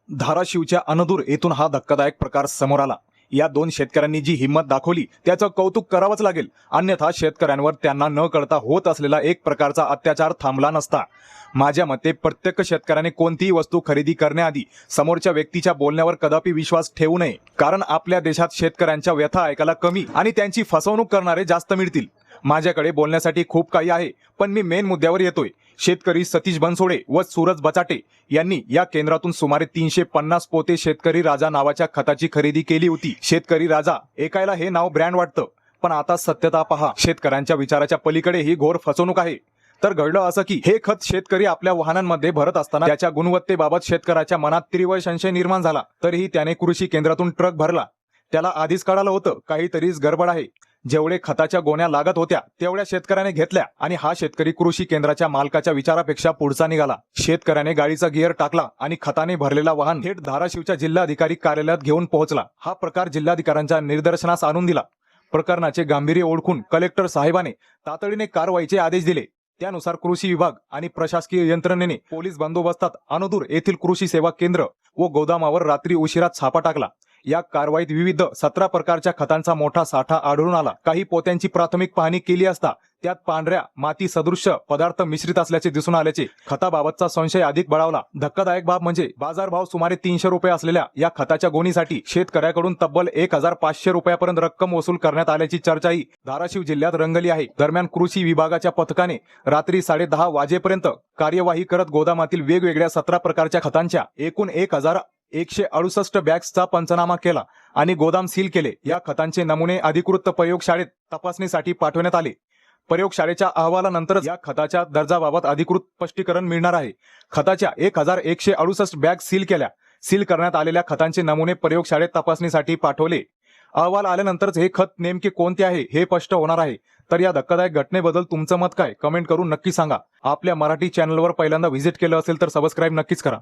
धाराशिवच्या अनदूर येथून हा धक्कादायक प्रकार समोर आला। या दोन शेतकऱ्यांनी जी हिंमत दाखवली त्याचं कौतुक करावंच लागेल, अन्यथा शेतकऱ्यांवर त्यांना न कळता होत असलेला एक प्रकारचा अत्याचार थांबला नसता। माझ्या मते प्रत्येक शेतकऱ्याने कोणतीही वस्तू खरेदी करण्याआधी समोरच्या व्यक्तीच्या बोलण्यावर कदापि विश्वास ठेवू नये, कारण आपल्या देशात शेतकऱ्यांच्या व्यथा ऐकायला कमी आणि त्यांची फसवणूक करणारे जास्त मिळतील। माझ्याकडे बोलण्यासाठी खूप काही आहे, पण मी मेन मुद्द्यावर येतोय। शेतकरी सतीश बनसोडे व सूरज बचाटे यांनी या केंद्रातून सुमारे 350 पोते शेतकरी राजा नावाच्या खताची खरेदी केली होती। शेतकरी राजा ऐकायला हे नाव ब्रँड वाटतं, पण आता सत्यता पहा, शेतकऱ्यांच्या विचाराच्या पलीकडे ही घोर फसवणूक आहे। तर घडलं असं की हे खत शेतकरी आपल्या वाहनांमध्ये भरत असताना त्याच्या गुणवत्तेबाबत शेतकऱ्याच्या मनात तीव्र संशय निर्माण झाला। तरीही त्याने कृषी केंद्रातून ट्रक भरला। त्याला आधीच कळालं होतं काहीतरीच गडबड आहे। जेवढे खताच्या गोण्या लागत होत्या तेवढ्या शेतकऱ्याने घेतल्या आणि हा शेतकरी कृषी केंद्राच्या मालकाच्या विचारापेक्षा पुढचा निघाला। शेतकऱ्याने गाडीचा गिअर टाकला आणि खताने भरलेला वाहन थेट धाराशिवच्या जिल्हाधिकारी कार्यालयात घेऊन पोहोचला। हा प्रकार जिल्हाधिकाऱ्यांच्या निदर्शनास आणून दिला। प्रकरणाचे गांभीर्य ओळखून कलेक्टर साहेबांनी तातडीने कारवाईचे आदेश दिले। त्यानुसार कृषी विभाग आणि प्रशासकीय यंत्रणेने पोलीस बंदोबस्तात अनदूर येथील कृषी सेवा केंद्र व गोदामावर रात्री उशिरा छापा टाकला। या कारवाईत विविध 17 प्रकारच्या खतांचा मोठा साठा आढळून आला। काही पोत्यांची प्राथमिक पाहणी केली असता त्यात पांढऱ्या माती सदृश्य पदार्थ मिश्रित असल्याचे दिसून आल्याचे खताबाबतचा संशय अधिक बळावला। धक्कादायक बाब म्हणजे बाजारभाव सुमारे 300 रुपये असलेल्या या खताच्या गोणीसाठी शेतकऱ्याकडून तब्बल 1500 रुपयापर्यंत रक्कम वसूल करण्यात आल्याची चर्चाही धाराशिव जिल्ह्यात रंगली आहे। दरम्यान कृषी विभागाच्या पथकाने रात्री 10:30 वाजेपर्यंत कार्यवाही करत गोदामातील वेगवेगळ्या 17 प्रकारच्या खतांच्या एकूण 1168 बॅग्सचा पंचनामा केला आणि गोदाम सील केले। या खतांचे नमुने अधिकृत प्रयोगशाळेत तपासणीसाठी पाठवण्यात आले। प्रयोगशाळेच्या अहवालानंतरच या खताच्या दर्जाबाबत अधिकृत स्पष्टीकरण मिळणार आहे। खताच्या 1168 बॅग सील केल्या। सील करण्यात आलेल्या खतांचे नमुने प्रयोगशाळेत तपासणीसाठी पाठवले। अहवाल आल्यानंतरच हे खत नेमके कोणते आहे हे स्पष्ट होणार आहे। तर या धक्कादायक घटनेबद्दल तुमचं मत काय, कमेंट करून नक्की सांगा। आपल्या मराठी चॅनलवर पहिल्यांदा व्हिजिट केलं असेल तर सबस्क्राईब नक्कीच करा।